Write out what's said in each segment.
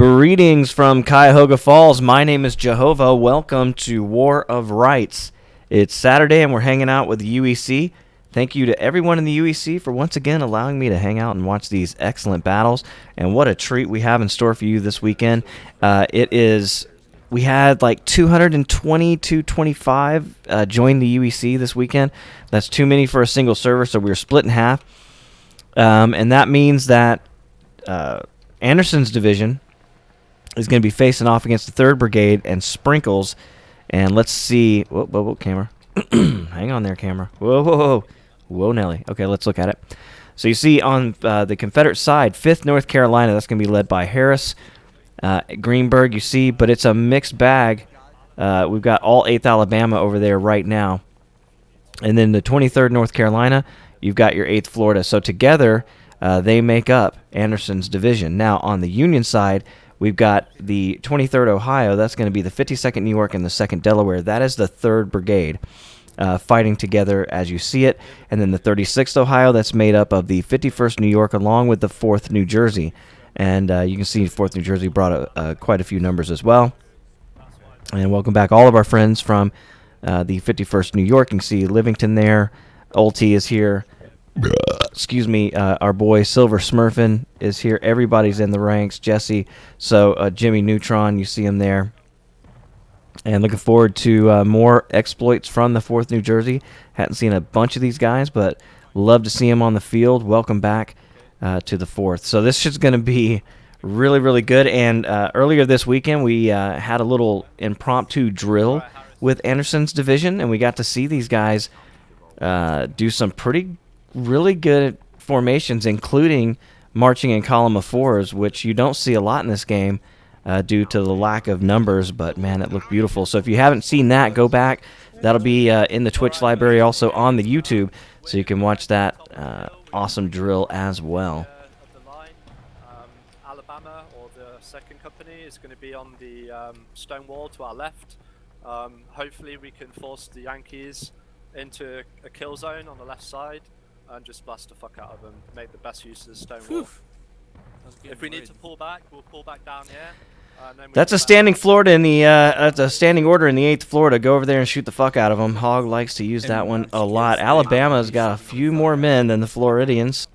Greetings from Cuyahoga Falls. My name is Jehovah. Welcome to War of Rights. It's Saturday and we're hanging out with the UEC. Thank you to everyone in the UEC for once again allowing me to hang out and watch these excellent battles. And what a treat we have in store for you this weekend. We had like 220, 225 join the UEC this weekend. That's too many for a single server, so we were split in half. And that means that Anderson's division is going to be facing off against the 3rd Brigade and Sprinkles. And let's see. Whoa, camera. Hang on there, camera. Whoa, Nelly. Okay, let's look at it. So you see on the Confederate side, 5th North Carolina, that's going to be led by Harris. Greenberg, you see, but it's a mixed bag. We've got all 8th Alabama over there right now. And then the 23rd North Carolina, you've got your 8th Florida. So together, they make up Anderson's division. Now, on the Union side, we've got the 23rd Ohio. That's going to be the 52nd New York and the 2nd Delaware. That is the 3rd Brigade fighting together as you see it. And then the 36th Ohio, that's made up of the 51st New York along with the 4th New Jersey. And you can see 4th New Jersey brought quite a few numbers as well. And welcome back all of our friends from the 51st New York. You can see Livington there. Ulti is here. Excuse me, our boy Silver Smurfin is here. Everybody's in the ranks. Jesse, so Jimmy Neutron, you see him there. And looking forward to more exploits from the 4th New Jersey. Hadn't seen a bunch of these guys, but love to see him on the field. Welcome back to the 4th. So this is going to be really, really good. And earlier this weekend, we had a little impromptu drill with Anderson's division, and we got to see these guys do some really good formations, including marching in column of 4s, which you don't see a lot in this game due to the lack of numbers, but man, it looked beautiful. So if you haven't seen that, go back. That'll be in the Twitch library, also on the YouTube, so you can watch that awesome drill as well. Alabama, or the 2nd company, is going to be on the stone wall to our left. Hopefully we can force the Yankees into a kill zone on the left side and just blast the fuck out of them, make the best use of the stone wall. If we need to pull back, we'll pull back down here. That's a standing Florida in the that's a standing order in the 8th Florida. Go over there and shoot the fuck out of them. Hog likes to use that one a lot. Alabama's got a few more men than the Floridians,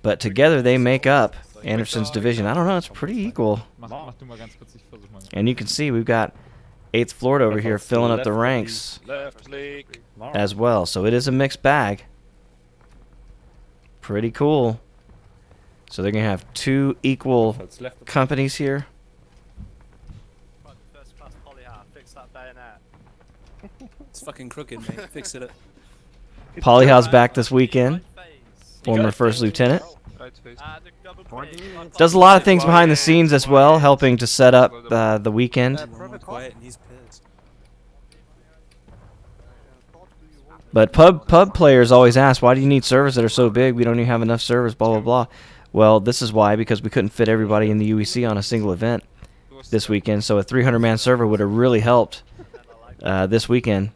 but together they make up Anderson's division. I don't know, it's pretty equal. And you can see we've got 8th Florida over here filling up the ranks as well. So it is a mixed bag. Pretty cool. So they're going to have 2 equal companies here. First class Polyhouse, fix that bayonet. It's fucking crooked, mate. Fix it. Polyhouse back this weekend. Former 1st Lieutenant. Does a lot of things behind the scenes as well, helping to set up the weekend. But pub players always ask, why do you need servers that are so big? We don't even have enough servers, blah, blah, blah. Well, this is why, because we couldn't fit everybody in the UEC on a single event this weekend. So a 300-man server would have really helped this weekend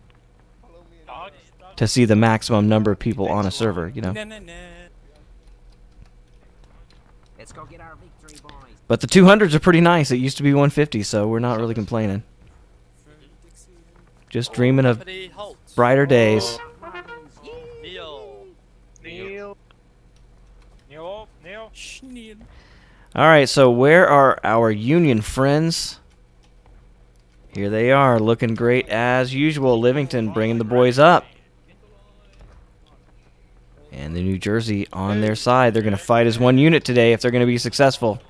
to see the maximum number of people on a server, you know. But the 200s are pretty nice. It used to be 150, so we're not really complaining. Just dreaming of brighter days. Alright, so where are our Union friends? Here they are, looking great as usual. Livington bringing the boys up. And the New Jersey on their side. They're going to fight as one unit today if they're going to be successful.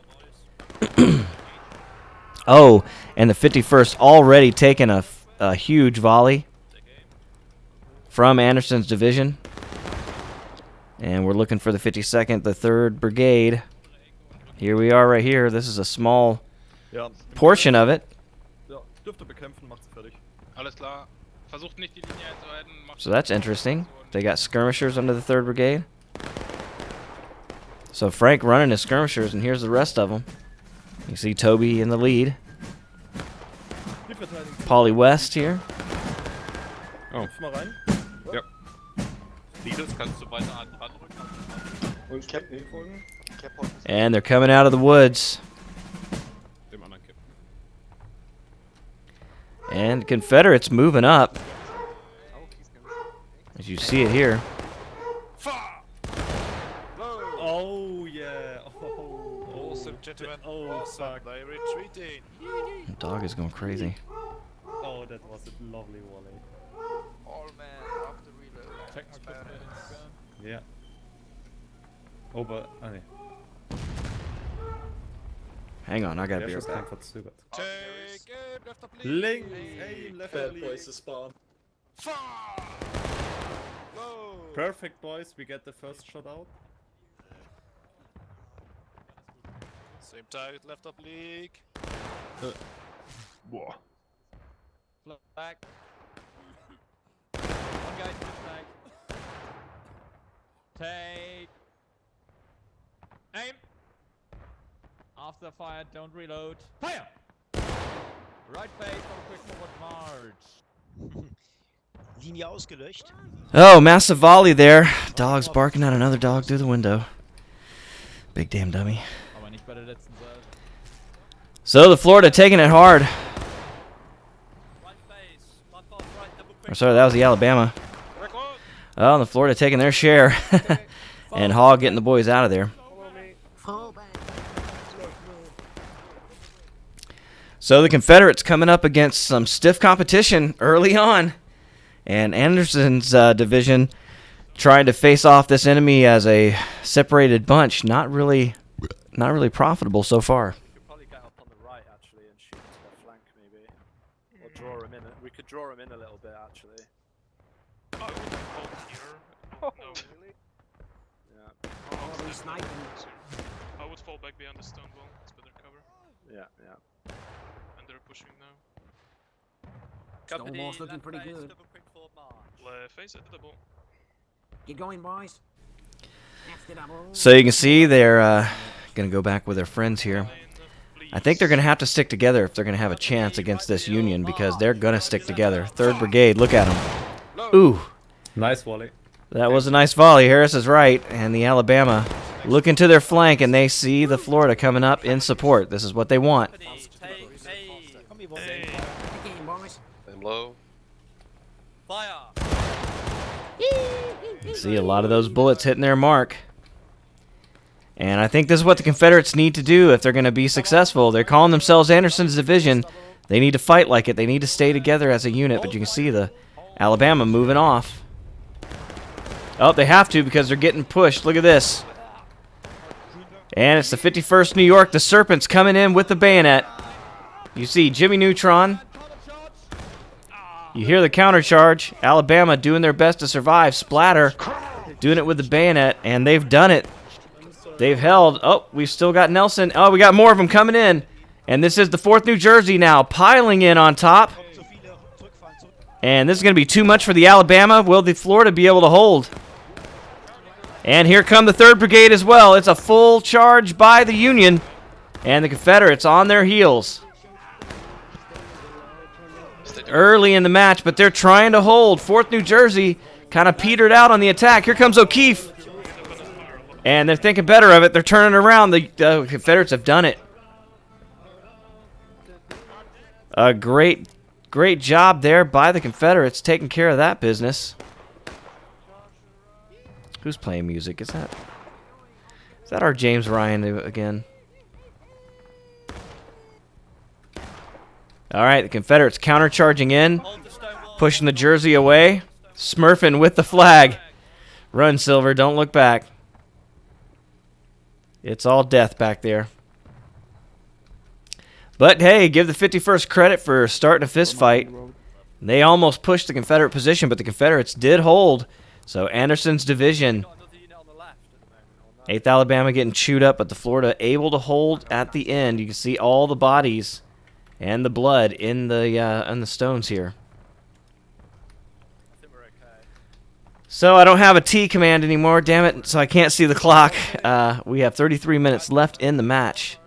Oh, and the 51st already taking a huge volley from Anderson's division. And we're looking for the 52nd, the 3rd Brigade. Here we are right here. This is a small portion of it. So that's interesting. They got skirmishers under the 3rd Brigade. So Frank running his skirmishers, and here's the rest of them. You see Toby in the lead. Polly West here. Oh. Yep. Kannst du weiter anrücken. And they're coming out of the woods. And Confederates moving up. As you see it here. Oh yeah. Oh, Awesome, gentlemen. Oh, Awesome. fuck. They're retreating. The dog is going crazy. Oh, that was a lovely volley. All man after reload. Yeah. Oh, but nee. Hang on, I gotta Der be Schuss right kam back. verzögert. Take aim, left up Links! Aim, left Bad lead. place to spawn. Fire! Go! Perfect, boys. We get the first shot out. Same target, left up league. Boah. Flag. One guy to the flag. Take. Aim. After fire, don't reload. Fire! Right face for a quick forward march. Linie ausgelöscht. Oh, massive volley there. Dog's barking at another dog through the window. Big damn dummy. Aber nicht bei der letzten Seite. So the Florida taking it hard. Right face. Left off right, double quick. Or sorry, that was the Alabama. Oh, and the Florida taking their share. And Hogg getting the boys out of there. So the Confederates coming up against some stiff competition early on. And Anderson's division trying to face off this enemy as a separated bunch. Not really profitable so far. We could probably get up on the right actually and shoot to their flank maybe. Or draw them in. We could draw them in a little bit actually. I would hold here. No. Yeah. I would fall back behind the stone wall. It's better cover. Yeah, yeah. And they're pushing now. Company, Stonewall's looking left pretty face, good. double quick forward march. Left face at the double. Get going, boys. That's the double. So you can see they're going to go back with their friends here. I think they're going to have to stick together if they're going to have a chance against this Union because they're going to stick together. 3rd Brigade, look at them. Ooh, Nice volley. that was a nice volley. Harris is right. And the Alabama looking to their flank, and they see the Florida coming up in support. This is what they want. Company, take aim. Get game, boys. I'm low. Fire! See a lot of those bullets hitting their mark. And I think this is what the Confederates need to do if they're going to be successful. They're calling themselves Anderson's division. They need to fight like it. They need to stay together as a unit. But you can see the Alabama moving off. Oh, they have to because they're getting pushed. Look at this. And it's the 51st New York. The Serpents coming in with the bayonet. You see Jimmy Neutron. You hear the countercharge. Alabama doing their best to survive. Splatter doing it with the bayonet, and they've done it. They've held. Oh, we've still got Nelson. Oh, we got more of them coming in. And this is the 4th New Jersey now, piling in on top. And this is going to be too much for the Alabama. Will the Florida be able to hold? And here come the 3rd Brigade as well. It's a full charge by the Union. And the Confederates on their heels. Early in the match, but they're trying to hold. 4th New Jersey kind of petered out on the attack. Here comes O'Keefe. And they're thinking better of it. They're turning around. The Confederates have done it. A great job there by the Confederates taking care of that business. Who's playing music? Is that our James Ryan again? All right, the Confederates countercharging in, Hold the stone wall. pushing the jersey away, smurfing with the flag. Run, Silver, don't look back. It's all death back there. But hey, give the 51st credit for starting a fist fight. They almost pushed the Confederate position, but the Confederates did hold. So Anderson's division, Got another unit on the left at the moment. On that. 8th Alabama getting chewed up, but the Florida able to hold at the end. You can see all the bodies and the blood in the stones here. I think we're okay. So I don't have a T command anymore, damn it, so I can't see the clock. We have 33 minutes left in the match.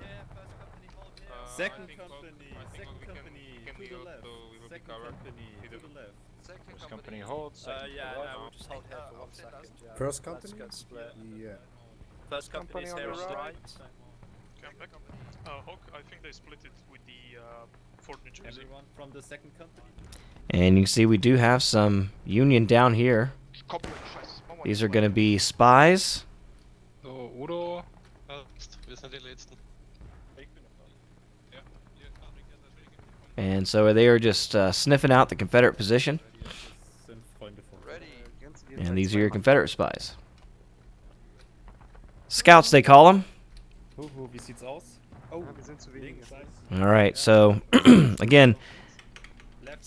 Second I company, think second we company, can to the yield, left. so we will be Second covered. company, to the left. Second Company holds. Yeah, no, we'll just hold here for 1 second. Yeah. First Let's company? get split. Yeah. First company is here on the right. Come back. Hawk, I think they split it with the Fort New Jersey. Everyone from the second company. And you can see we do have some Union down here. Komplett scheiße. Mach mal These nicht are mal. going to be spies. So, Udo. Wir sind die Letzten. Ja, hier, Patrick, er ist ready. And so they are just sniffing out the Confederate position. Sind Freunde von. And these are your Confederate spies. Scouts, they call them. Wie sieht's aus? Oh, links. All right, so again,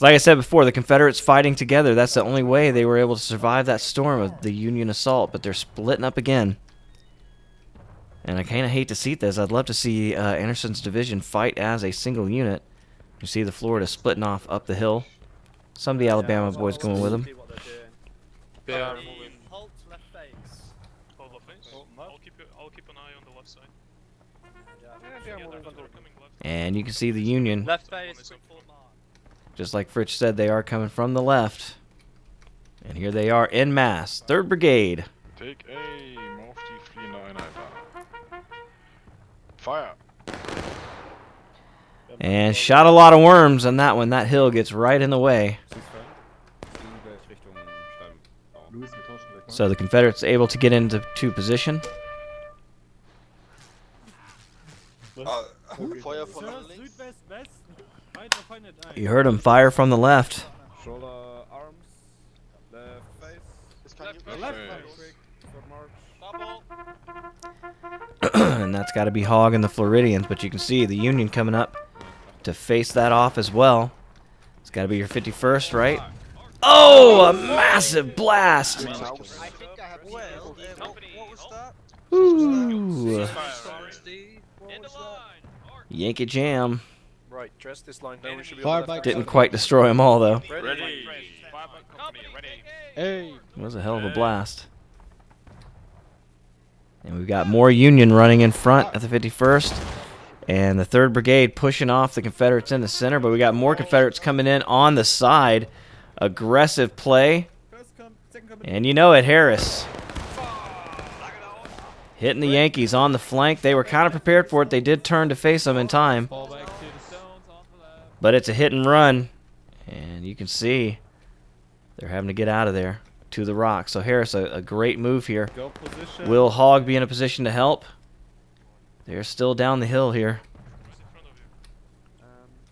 like I said before, the Confederates fighting together. That's the only way they were able to survive that storm of the Union assault, but they're splitting up again. And I kind of hate to see this. I'd love to see Anderson's division fight as a single unit. You see the Florida splitting off up the hill. Some of the Alabama boys going with them. See what they're doing. They are moving. Halt left face. Hold the face. I'll keep an eye on the left side. Yeah. Yeah, they're coming left. And you can see the Union, Left face. Quick forward march. just like Fritz said, they are coming from the left. And here they are en masse. 3rd Brigade. Take aim auf die fliehende Einheit da. Fire! And shot a lot of worms on that one. That hill gets right in the way. So the Confederates able to get into position. Feuer von links. You heard them fire from the left. Shoulder, arms, left face. And that's got to be hogging the Floridians, but you can see the Union coming up to face that off as well. It's got to be your 51st, right? Oh, a massive blast! I think I have well. What was that? Ooh, In the line. Yankee Jam. Right, dress this line now. We should be Fire on the by left. Didn't quite destroy them all, though. Ready! Fire by company, ready! Hey. It was a hell of a blast. And we've got more Union running in front at the 51st. And the 3rd Brigade pushing off the Confederates in the center. But we got more Confederates coming in on the side. Aggressive play. Second company. And you know it, Harris. Hitting the Yankees on the flank. They were kind of prepared for it. They did turn to face them in time. Fall back to the stones on the left. But it's a hit and run. And you can see they're having to get out of there to the rock. So Harris, a great move here. Go position. Will Hogg be in a position to help? They're still down the hill here.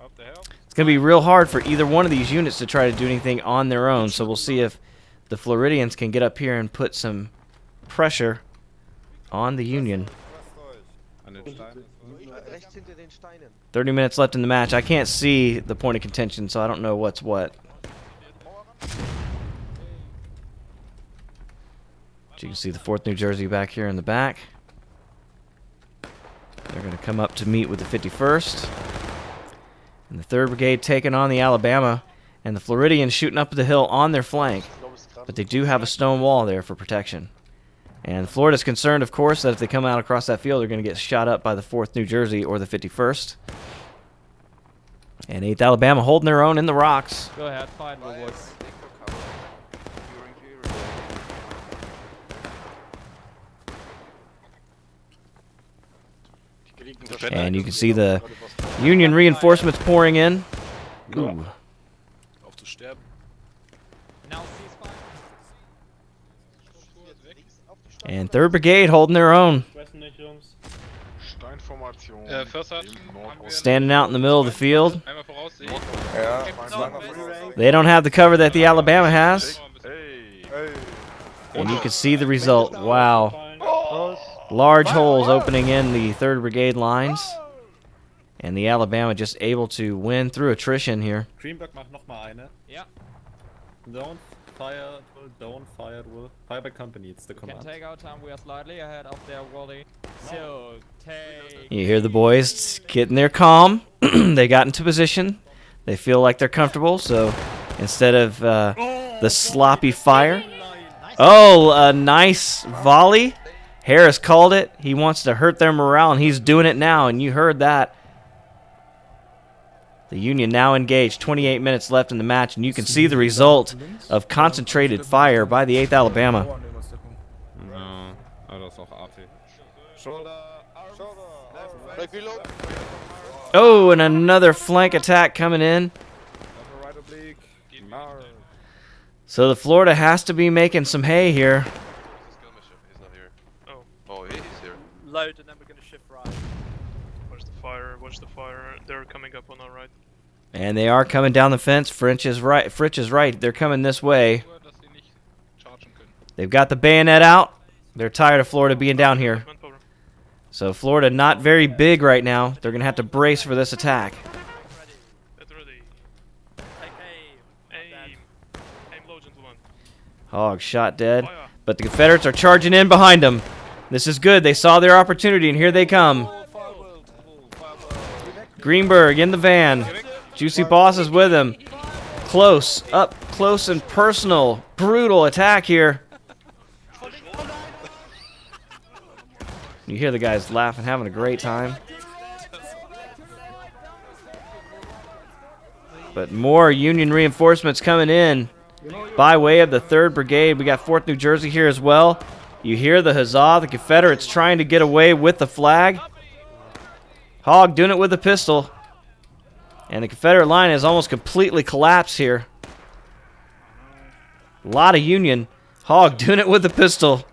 Up the hill. It's going to be real hard for either one of these units to try to do anything on their own. So we'll see if the Floridians can get up here and put some pressure on the Union. An den Stein. 30 minutes left in the match. I can't see the point of contention, so I don't know what's what. But you can see the 4th New Jersey back here in the back. They're going to come up to meet with the 51st. And the 3rd Brigade taking on the Alabama. And the Floridians shooting up the hill on their flank. But they do have a stone wall there for protection. And Florida's concerned, of course, that if they come out across that field, they're going to get shot up by the 4th New Jersey or the 51st. And 8th Alabama holding their own in the rocks. Go ahead, fight, boys. And you can see the Union reinforcements pouring in. Ooh. Auf zu sterben. Now ceasefire. And 3rd Brigade holding their own. Steinformation. First hat. im Nordosten. Standing out in the middle of the field. Einmal voraussehen. They don't have the cover that the Alabama has. Hey! And you can see the result. Wow. Large holes opening in the 3rd Brigade lines. And the Alabama just able to win through attrition here. Greenberg macht nochmal eine. Yeah. Don't fire, don't fire, will. Fire by company, it's the Can command. take our time. We are slightly ahead of their volley. So take. You hear the boys getting their calm. They got into position. They feel like they're comfortable. So instead of the sloppy fire. Oh, a nice volley. Harris called it. He wants to hurt their morale, and he's doing it now, and you heard that. The Union now engaged. 28 minutes left in the match, and you can see the result of concentrated fire by the 8th Alabama. No, das ist auch AP. Shoulder, arms, left, Right below. Oh, and another flank attack coming in. Right oblique. Mark. So the Florida has to be making some hay here. Skirmisher, he's not here. Oh. Oh, he's here. Load and then we're going to shift right. Watch the fire, watch the fire. They're coming up on our right. And they are coming down the fence. Fritz is right. They're coming this way. Nur, dass sie nicht chargen können. They've got the bayonet out. They're tired of Florida being down here. Manpower. So Florida not very big right now. They're going to have to brace for this attack. Get ready. Take aim. Aim. Aim low, gentlemen. Hog shot dead. Fire. But the Confederates are charging in behind them. This is good. They saw their opportunity, and here they come. Greenberg in the van. Juicy Boss is with him. Close, up close and personal. Brutal attack here. You hear the guys laughing, having a great time. But more Union reinforcements coming in by way of the 3rd Brigade. We got 4th New Jersey here as well. You hear the huzzah. The Confederates trying to get away with the flag. Hogg doing it with a pistol. And the Confederate line has almost completely collapsed here. A lot of Union. Hogg doing it with a pistol.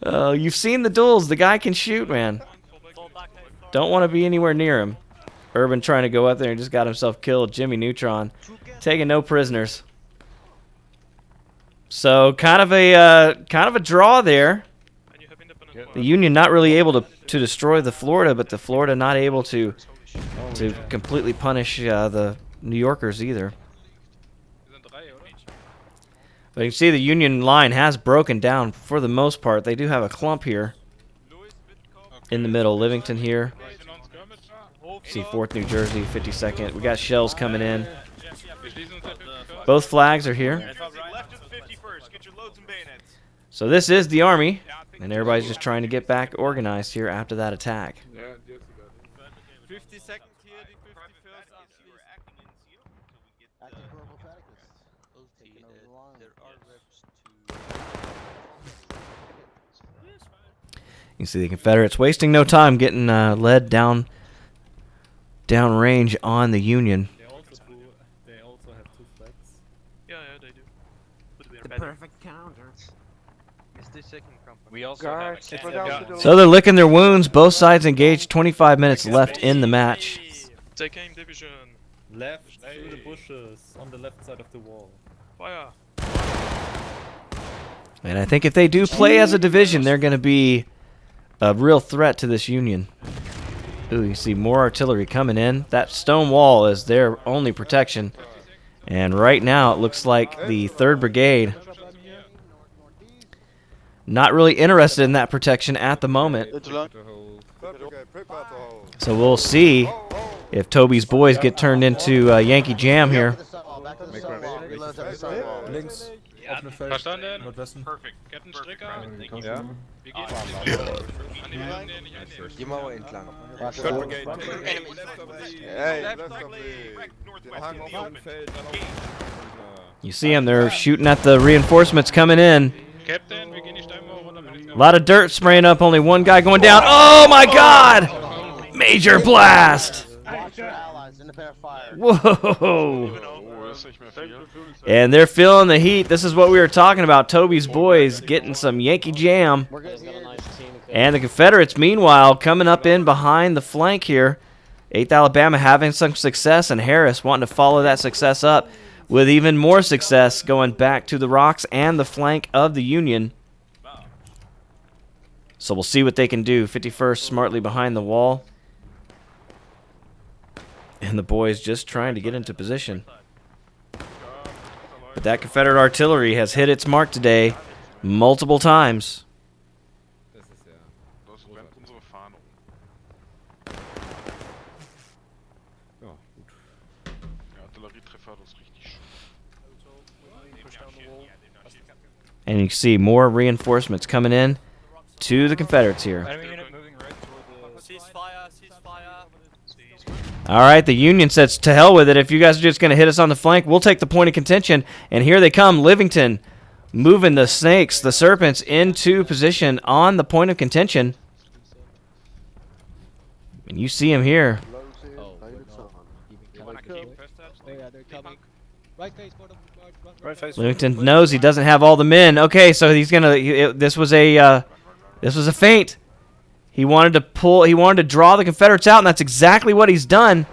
You've seen the duels. The guy can shoot, man. Don't want to be anywhere near him. Urban trying to go up there and just got himself killed. Jimmy Neutron taking no prisoners. So kind of a draw there. And you have independent fire. The Union not really able to destroy the Florida, but the Florida not able to completely punish the New Yorkers either. Wir sind 3, oder? But you can see the Union line has broken down for the most part. They do have a clump here in the middle. Livingston here. See 4th New Jersey, 52nd. We got shells coming in. Both flags are here. So this is the Army, and everybody's just trying to get back organized here after that attack. 50 seconds here, the 51st You can see the Confederates wasting no time getting led down range on the Union. They also have 2 flags. Yeah, they do. But we are The better. perfect counter. It's the second company. We also have a cannon. So they're licking their wounds. Both sides engaged. 25 minutes left in the match. Take aim, division. Left through the bushes on the left side of the wall. Fire. And I think if they do play as a division, they're going to be a real threat to this Union. Ooh, you see more artillery coming in. That stone wall is their only protection. And right now it looks like the 3rd Brigade not really interested in that protection at the moment. So we'll see if Toby's boys get turned into Yankee Jam here. Links. Offene Feld. Verstanden? Nordwesten. Perfect. Captain Stricker. Ja. Wir gehen an den Mann, der nicht einnehmen. Die Mauer entlang. You see them, they're shooting at the reinforcements coming in. Captain, wir gehen die Steinmauer runter. Wenn ich A lot of dirt spraying up, only one guy going down. Oh my God! Major blast! Whoa! And they're feeling the heat. This is what we were talking about. Toby's boys getting some Yankee Jam. And the Confederates, meanwhile, coming up in behind the flank here. 8th Alabama having some success, and Harris wanting to follow that success up with even more success going back to the rocks and the flank of the Union. So we'll see what they can do. 51st smartly behind the wall. And the boys just trying to get into position. But that Confederate artillery has hit its mark today multiple times. Das brennt unsere Fahne. Der Artillerietreffer, das ist richtig schön. And you can see more reinforcements coming in to the Confederates here. Ceasefire, ceasefire. All right, the Union says, to hell with it. If you guys are just going to hit us on the flank, we'll take the point of contention. And here they come, Livingston, moving the snakes, the serpents, into position on the point of contention. And you see him here. Oh, we're not even You wanna coming. keep first touch? Oh yeah, they're coming. Right face for them. Right face. Bloomington knows he doesn't have all the men. Okay, so he's gonna. This was a feint. He wanted to pull. He wanted to draw the Confederates out, and that's exactly what he's done.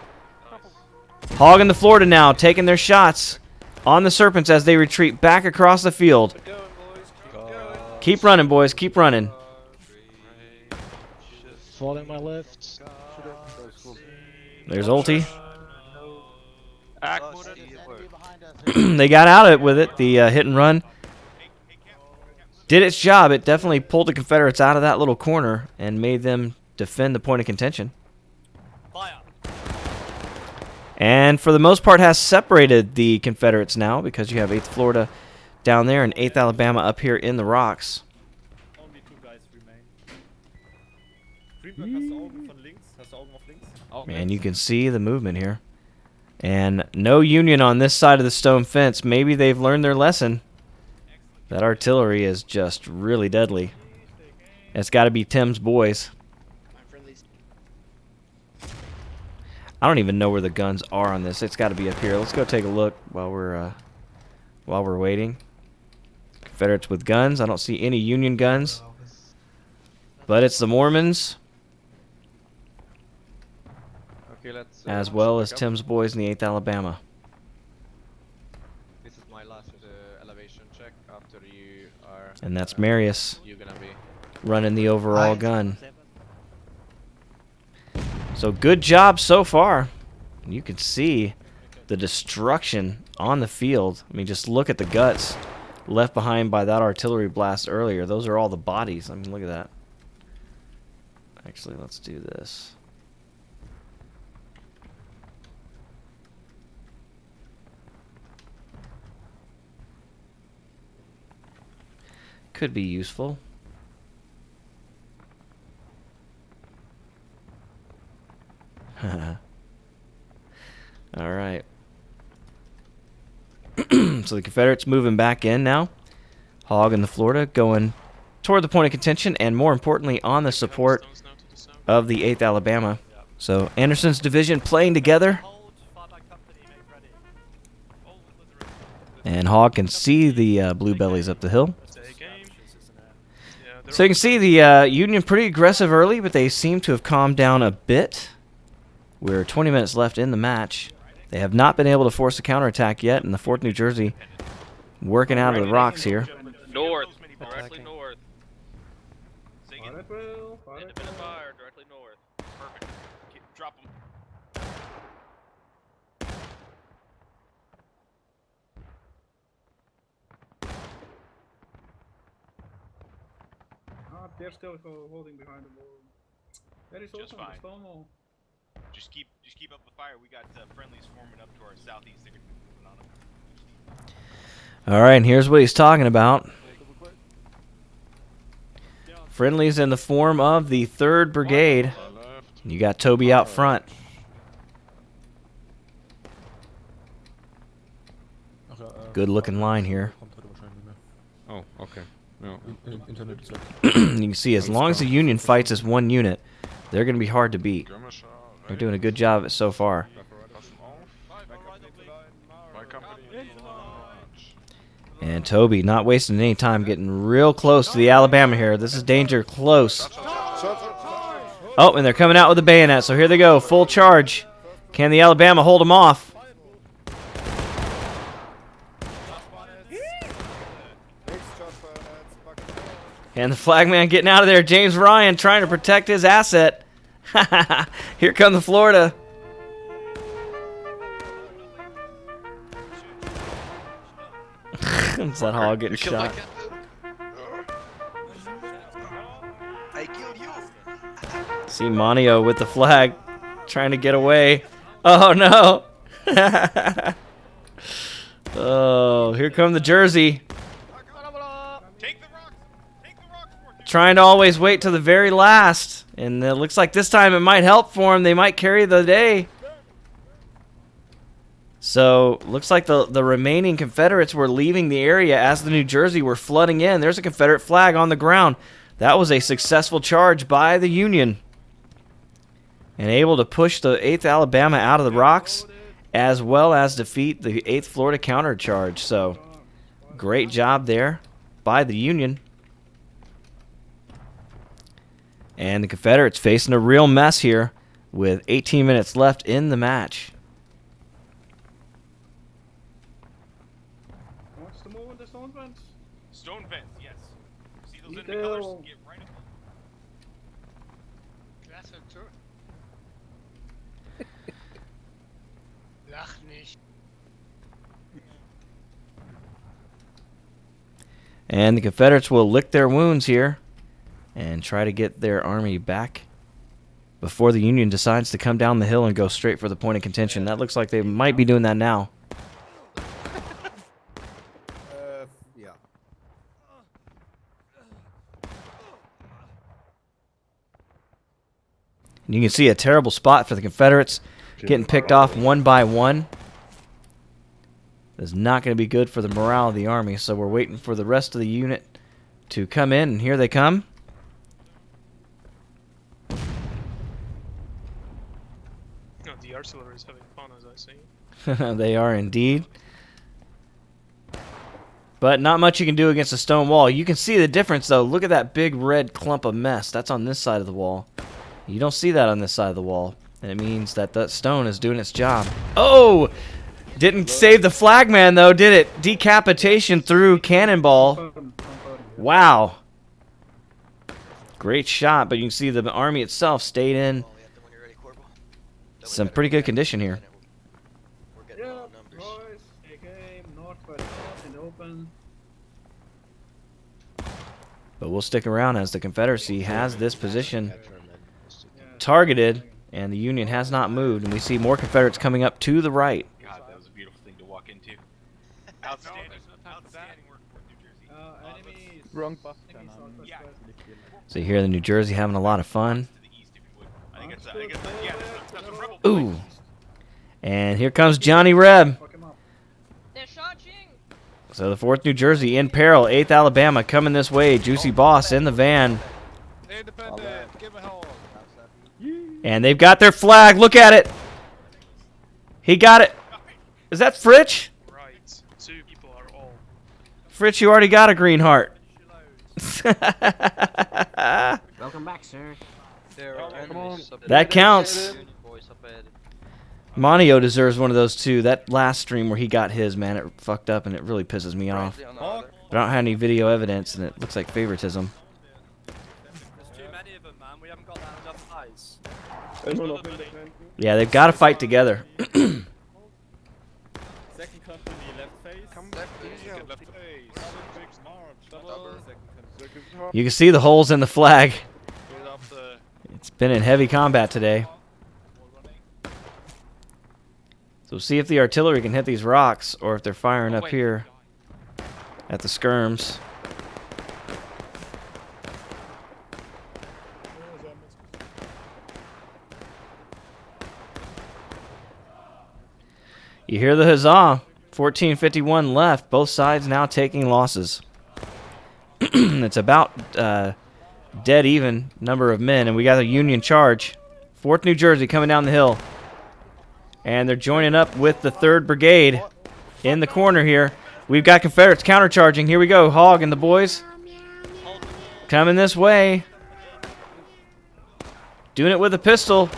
Hogging the Florida now, taking their shots on the Serpents as they retreat back across the field. Keep going, boys. Keep going. Keep running, boys. Keep running. Falling my left. There's ulti. Lost They got out of it with it. The hit and run did its job. It definitely pulled the Confederates out of that little corner and made them defend the point of contention. Fire. And for the most part has separated the Confederates now because you have 8th Florida down there and 8th Alabama up here in the rocks. Only 2 guys remain. Greenberg, hast du Augen von links? Hast du Augen auf links? And you can see the movement here. And no Union on this side of the stone fence. Maybe they've learned their lesson. That artillery is just really deadly. It's got to be Tim's boys. I don't even know where the guns are on this. It's got to be up here. Let's go take a look while we're waiting. Confederates with guns. I don't see any Union guns. But it's the Mormons, Okay, let's. as well as Tim's boys in the 8th Alabama. This is my last elevation check. After you are. And that's Marius You're gonna be. running the overall gun. So good job so far. You can see the destruction on the field. I mean, just look at the guts left behind by that artillery blast earlier. Those are all the bodies. I mean, look at that. Actually, let's do this. Could be useful. All right. So the Confederates moving back in now. Hog in the Florida going toward the point of contention and more importantly on the support of the 8th Alabama. So Anderson's division playing together. Hold. Far back company. Make ready. And Hog can see the blue bellies up the hill. So you can see the Union pretty aggressive early, but they seem to have calmed down a bit. We're 20 minutes left in the match. They have not been able to force a counterattack yet, and the 4th New Jersey working out of the rocks here. North. Directly north. Independent fire. Directly north. Perfect. Drop them. They're still holding behind the wall. That is also on the stone wall. Just keep up the fire. We got friendlies forming up to our southeast. They're gonna be moving on them. All right, and here's what he's talking about. Friendlies in the form of the 3rd Brigade. You got Toby out front. Good looking line here. Oh, okay. No. You can see as long as the Union fights as one unit, they're going to be hard to beat. They're doing a good job of it so far. And Toby not wasting any time, getting real close to the Alabama here. This is danger close. Oh, and they're coming out with a bayonet, so here they go, full charge. Can the Alabama hold them off? And the flagman getting out of there, James Ryan trying to protect his asset. Here come the Florida. Is that Hog getting shot? I killed you. See Monio with the flag, trying to get away. Oh no! Oh, here come the Jersey. Trying to always wait till the very last. And it looks like this time it might help for them. They might carry the day. So, looks like the remaining Confederates were leaving the area as the New Jersey were flooding in. There's a Confederate flag on the ground. That was a successful charge by the Union. and able to push the 8th Alabama out of the rocks, as well as defeat the 8th Florida countercharge. So, great job there by the Union. And the Confederates facing a real mess here with 18 minutes left in the match. What's the move in the stone fence? Stone fence, yes. See those enemy colors? Get right up. Klasse, tschö. Lach nicht. And the Confederates will lick their wounds here and try to get their army back before the Union decides to come down the hill and go straight for the point of contention. That looks like they might be doing that now. Yeah. And you can see a terrible spot for the Confederates getting picked off one by one. That's not going to be good for the morale of the army, so we're waiting for the rest of the unit to come in, and here they come. The artillery is having fun, as I see. They are indeed. But not much you can do against a stone wall. You can see the difference, though. Look at that big red clump of mess. That's on this side of the wall. You don't see that on this side of the wall. And it means that that stone is doing its job. Oh! Didn't save the flagman, though, did it? Decapitation through cannonball. Wow. Great shot, but you can see the army itself stayed in some pretty good condition here. Yeah, boys, take aim, north by north and open. But we'll stick around as the Confederacy has this position targeted, and the Union has not moved, and we see more Confederates coming up to the right. God, that was a beautiful thing to walk into. Outstanding. Outstanding work for New Jersey. Enemies. Wrong button. Yeah. So here in New Jersey having a lot of fun. To the east, if you would. I think it's yeah, there's some rebel Ooh. And here comes Johnny Reb. Fuck him up. They're charging. So the 4th New Jersey in peril. 8th Alabama coming this way. Juicy Boss in the van. Independent, give a hold. And they've got their flag. Look at it. He got it. Is that Fritch? Right, 2 people are all. Fritch, you already got a green heart. Welcome back, sir. There are enemies up That counts. Union boys up ahead. Monio deserves one of those too. That last stream where he got his, man, it fucked up and it really pisses me off. Friendly on our But I don't have any video evidence and it looks like favoritism. There's too many of them, man. We haven't got that enough eyes. Yeah, they've got to fight together. Second company, left face. Left face. Double. You can see the holes in the flag. Build up the It's been in heavy combat today. So we'll see if the artillery can hit these rocks or if they're firing up here at the skirms. You hear the huzzah. 14:51 left. Both sides now taking losses. It's about dead even number of men, and we got a Union charge. 4th New Jersey coming down the hill. And they're joining up with the 3rd Brigade in the corner here. We've got Confederates countercharging. Here we go. Hog and the boys coming this way. Doing it with a pistol.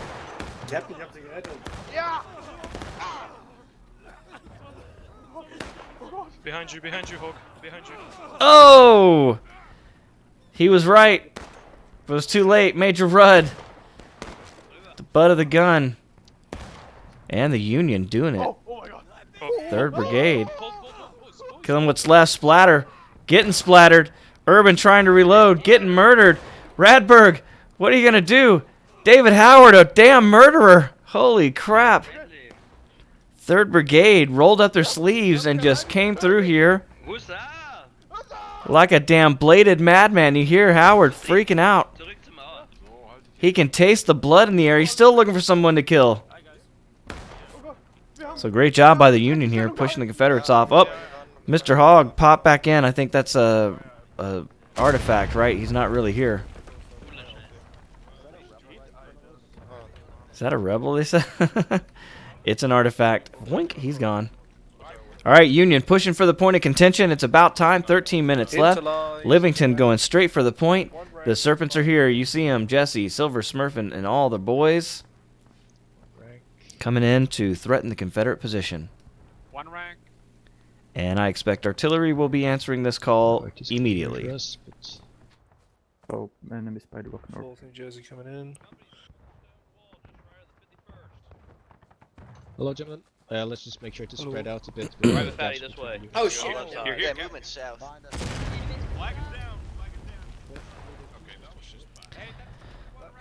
behind you, Hawk, behind you. Oh! He was right. But it was too late. Major Rudd. The butt of the gun. And the Union doing it. 3rd Brigade. Killing what's left. Splatter. Getting splattered. Urban trying to reload. Getting murdered. Radberg, what are you going to do? David Howard, a damn murderer. Holy crap. 3rd Brigade rolled up their sleeves and just came through here like a damn bladed madman. You hear Howard freaking out. He can taste the blood in the air. He's still looking for someone to kill. So great job by the Union here, pushing the Confederates off. Oh, Mr. Hogg popped back in. I think that's a artifact, right? He's not really here. that a rebel, they said? It's an artifact. Boink, he's gone. All right, Union pushing for the point of contention. It's about time. 13 minutes left. Livington going straight for the point. The Serpents are here. You see them. Jesse, Silver, Smurfin, and all the boys coming in to threaten the Confederate position. One rank. And I expect artillery will be answering this call immediately. Oh, enemy spider walking north. 4th New Jersey coming in. Hello, gentlemen. Let's just make sure to spread out a bit. Private Fatty this way. Oh shit! You're here, Yeah, movement south. Flag is down. Flag is down. Okay, that was just bad.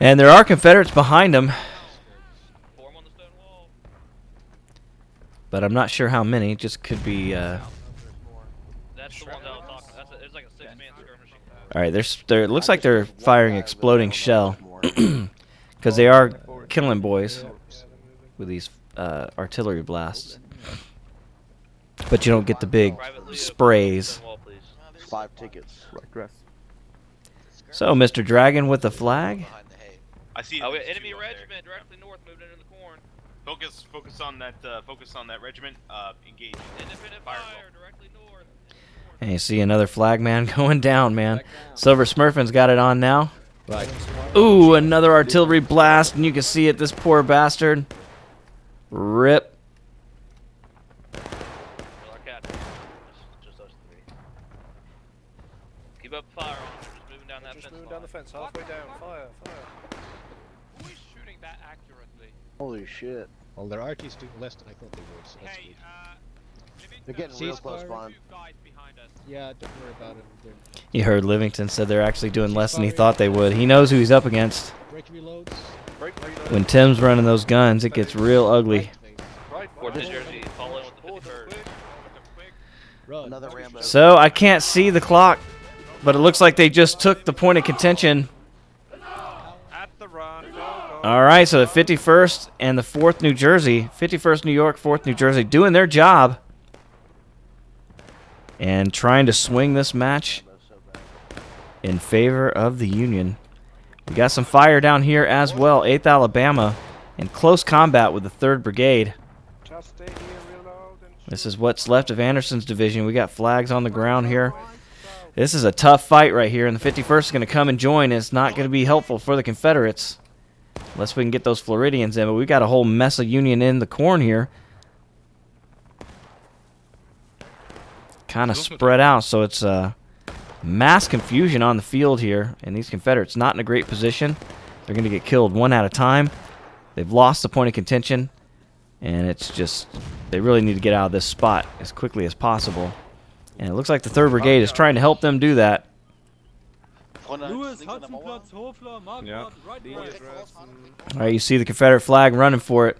And there are Confederates behind them, Form on the stone wall. but I'm not sure how many. It just could be. That's the one that I was talking. It's like a 6-man skirmish. All right, it looks like they're firing exploding shell because they are killing boys with these artillery blasts. But you don't get the big sprays. 5 tickets. Right, dress. So, Mr. Dragon with the flag. I see. Oh, we got enemy regiment directly north, moving into the corn. Focus on that regiment. Engage. Independent fire directly north. And you see another flagman going down, man. Silver Smurfin's got it on now. Ooh, another artillery blast, and you can see it, this poor bastard. Rip. Our captain. Just us 3. Keep up fire on them. Just moving down that Just fence moving line. down the fence, halfway down. Fire, fire. Who is shooting that accurately? Holy shit. Well, their RT's doing less than I thought they would, so that's Hey, good. They're getting real close, Vaughn. guys behind us. Yeah, don't worry about it. They're You heard Livington said they're actually doing less than he thought they would. He knows who he's up against. break reloads. When Tim's running those guns, it gets real ugly. Fourth New Jersey, fall in with the 51st. Run. Another Rambo. So, I can't see the clock, but it looks like they just took the point of contention. At the run, go, go. All right, so the 51st and the 4th New Jersey, 51st New York, 4th New Jersey, doing their job and trying to swing this match in favor of the Union. We got some fire down here as well. 8th Alabama in close combat with the 3rd Brigade. Just stay here, reload, and This is what's left of Anderson's division. We got flags on the ground here. This is a tough fight right here, and the 51st is going to come and join. It's not going to be helpful for the Confederates unless we can get those Floridians in, but we got a whole mess of Union in the corn here. Kind of spread out, so it's mass confusion on the field here, and these Confederates not in a great position. They're going to get killed one at a time. They've lost the point of contention, and it's just they really need to get out of this spot as quickly as possible. And it looks like the 3rd Brigade is trying to help them do that. Lewis, Hudson-Platz, Hofler, Marquardt, right west. All right, you see the Confederate flag running for it.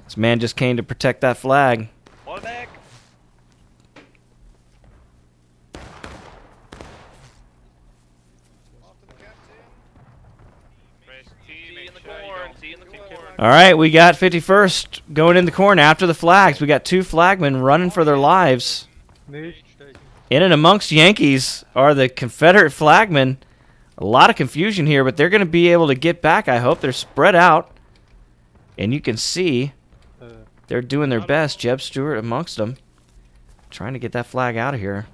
This man just came to protect that flag. One back. T in the corn. T in the corn. All right, we got 51st going in the corner after the flags. We got 2 flagmen running for their lives. In and amongst Yankees are the Confederate flagmen. A lot of confusion here, but they're going to be able to get back, I hope. They're spread out. And you can see they're doing their best. Jeb Stewart amongst them. Trying to get that flag out of here.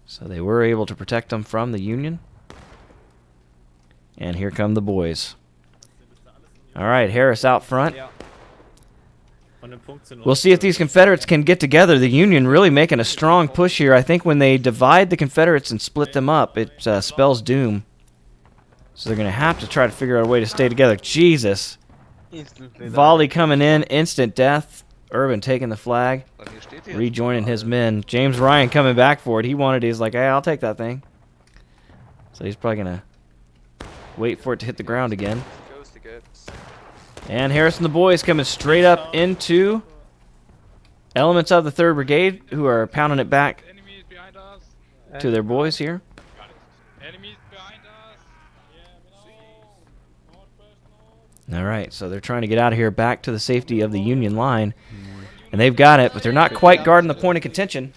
So they were able to protect them from the Union. And here come the boys. All right, Harris out front. We'll see if these Confederates can get together. The Union really making a strong push here. I think when they divide the Confederates and split them up, it spells doom. So they're going to have to try to figure out a way to stay together. Jesus. Volley coming in, instant death. Urban taking the flag, rejoining his men. James Ryan coming back for it. He wanted it. He's like, hey, I'll take that thing. So he's probably going to wait for it to hit the ground again. And Harris and the boys coming straight up into elements of the 3rd Brigade who are pounding it back Enemies behind us. to their boys here. Enemies behind us. All right, so they're trying to get out of here back to the safety of the Union line. And they've got it, but they're not quite guarding the point of contention.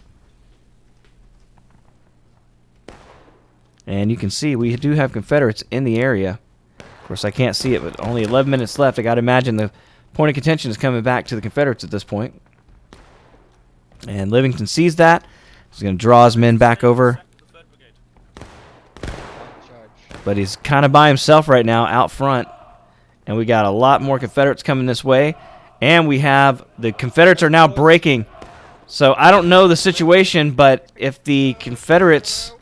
And you can see we do have Confederates in the area. Of course, I can't see it, but only 11 minutes left. I got to imagine the point of contention is coming back to the Confederates at this point. And Livingston sees that. He's going to draw his men back over. But he's kind of by himself right now out front. And we got a lot more Confederates coming this way. And we have the Confederates are now breaking. So I don't know the situation, but if the Confederates...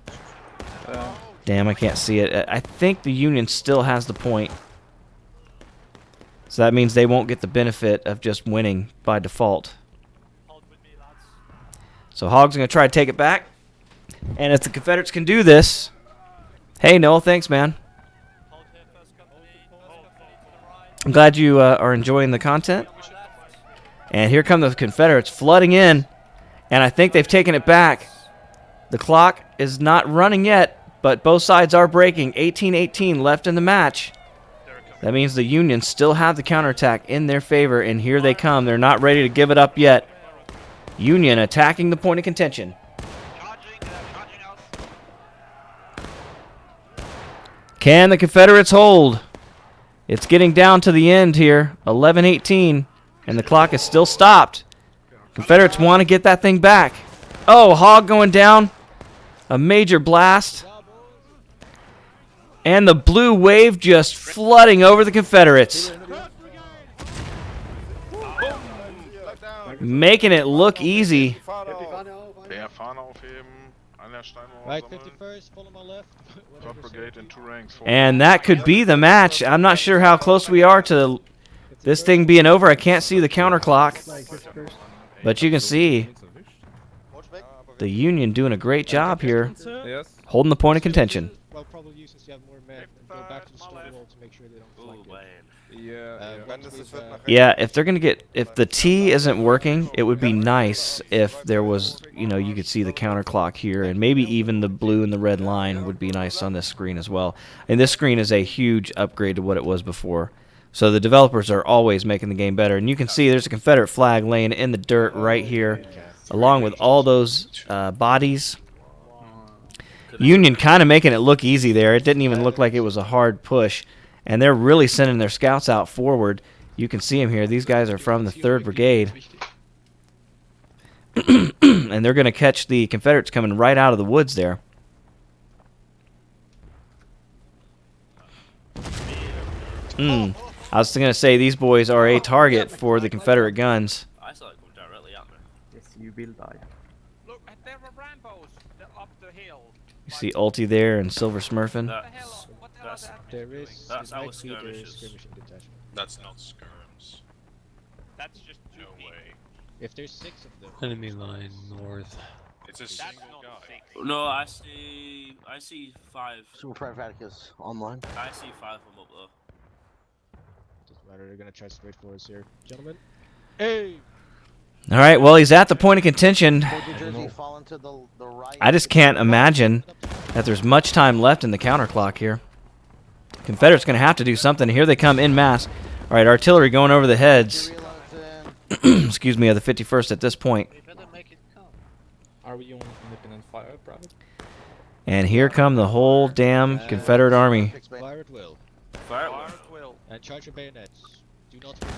Damn, I can't see it. I think the Union still has the point. So that means they won't get the benefit of just winning by default. So Hogg's going to try to take it back. And if the Confederates can do this... Hey, Noel, thanks, man. I'm glad you are enjoying the content. And here come the Confederates flooding in. And I think they've taken it back. The clock is not running yet. But both sides are breaking. 18-18 left in the match. That means the Union still have the counterattack in their favor, and here they come. They're not ready to give it up yet. Union attacking the point of contention. Can the Confederates hold? It's getting down to the end here. 11-18, and the clock is still stopped. Confederates want to get that thing back. Oh, Hogg going down. A major blast. And the blue wave just flooding over the Confederates. Making it look easy. Right, 51st, follow my left. Brigade in 2 ranks. And that could be the match. I'm not sure how close we are to this thing being over. I can't see the counter clock. But you can see the Union doing a great job here. Holding the point of contention. Well, probably use since you have more men and go back to the stone wall to make sure they don't flank it. Yeah, if they're gonna get, if the T isn't working, it would be nice if there was, you know, you could see the counter clock here, and maybe even the blue and the red line would be nice on this screen as well. And this screen is a huge upgrade to what it was before. So the developers are always making the game better. And you can see there's a Confederate flag laying in the dirt right here, along with all those bodies. Union kind of making it look easy there. It didn't even look like it was a hard push. And they're really sending their scouts out forward. You can see them here. These guys are from the 3rd Brigade. And they're going to catch the Confederates coming right out of the woods there. I was going to say these boys are a target for the Confederate guns. I saw it come directly at me. Yes, you will die. Look, there are Rambos up the hill. You see Ulti there and Silver Smurfing. That's our skirmishes. That's not skirms. That's just no way. If there's 6 of them. Enemy line north. It's a single guy. No, I see 5. Super Private Atticus online. I see 5 of them up there. Doesn't matter, they're gonna try straight for us here. Gentlemen. Hey! All right, well, he's at the point of contention. I just can't imagine that there's much time left in the counter clock here. Confederates going to have to do something. Here they come en masse. All right, artillery going over the heads. Excuse me, of the 51st at this point. Are we on independent fire, Private? And here come the whole damn Confederate army. Fire at will. Fire at will. And charge your bayonets. Do not reload.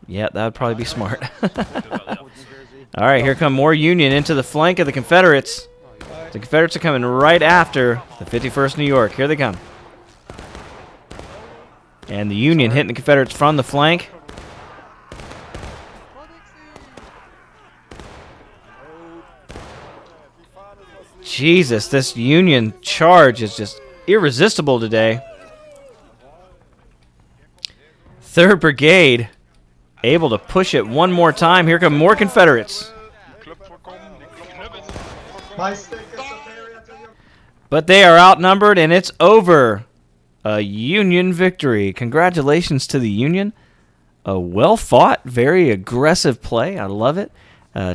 Yeah, that would probably be smart. All right, here come more Union into the flank of the Confederates. The Confederates are coming right after the 51st New York. Here they come. And the Union hitting the Confederates from the flank. Jesus, this Union charge is just irresistible today. 3rd Brigade able to push it one more time. Here come more Confederates. But they are outnumbered, and it's over. A Union victory. Congratulations to the Union. A well-fought, very aggressive play. I love it.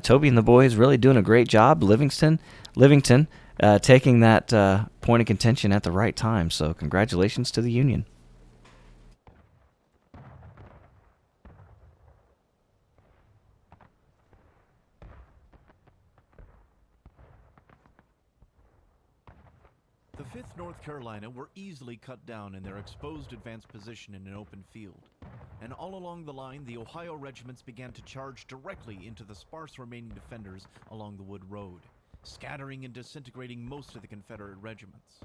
Toby and the boys really doing a great job. Livington taking that point of contention at the right time. So congratulations to the Union. 5th North Carolina were easily cut down in their exposed advanced position in an open field, and all along the line the Ohio regiments began to charge directly into the sparse remaining defenders along the Wood Road, scattering and disintegrating most of the Confederate regiments.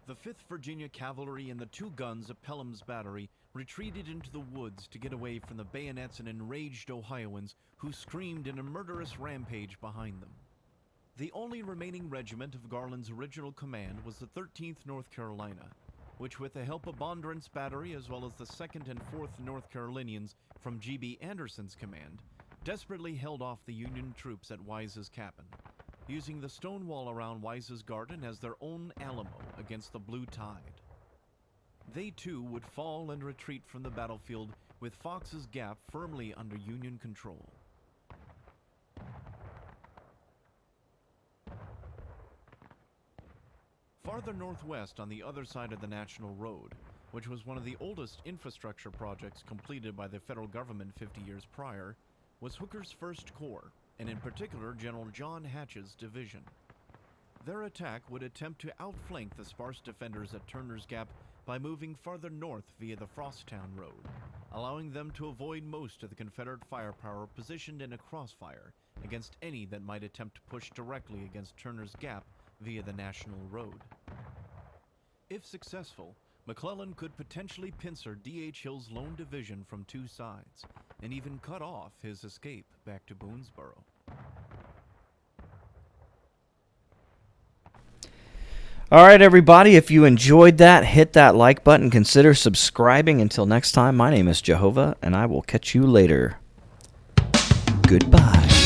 The 5th Virginia Cavalry and the 2 guns of Pelham's battery retreated into the woods to get away from the bayonets and enraged Ohioans who screamed in a murderous rampage behind them. The only remaining regiment of Garland's original command was the 13th North Carolina, which with the help of Bondurant's battery as well as the 2nd and 4th North Carolinians from G.B. Anderson's command, desperately held off the Union troops at Wise's Cabin, using the stone wall around Wise's Garden as their own Alamo against the Blue Tide. They too would fall and retreat from the battlefield with Fox's Gap firmly under Union control. Farther northwest on the other side of the National Road, which was one of the oldest infrastructure projects completed by the federal government 50 years prior, was Hooker's 1st Corps, and in particular General John Hatch's division. Their attack would attempt to outflank the sparse defenders at Turner's Gap by moving farther north via the Frosttown Road, allowing them to avoid most of the Confederate firepower positioned in a crossfire against any that might attempt to push directly against Turner's Gap via the National Road. If successful, McClellan could potentially pincer D.H. Hill's lone division from 2 sides, and even cut off his escape back to Boonesboro. All right, everybody, if you enjoyed that, hit that like button. Consider subscribing. Until next time, my name is Jehovah, and I will catch you later. Goodbye.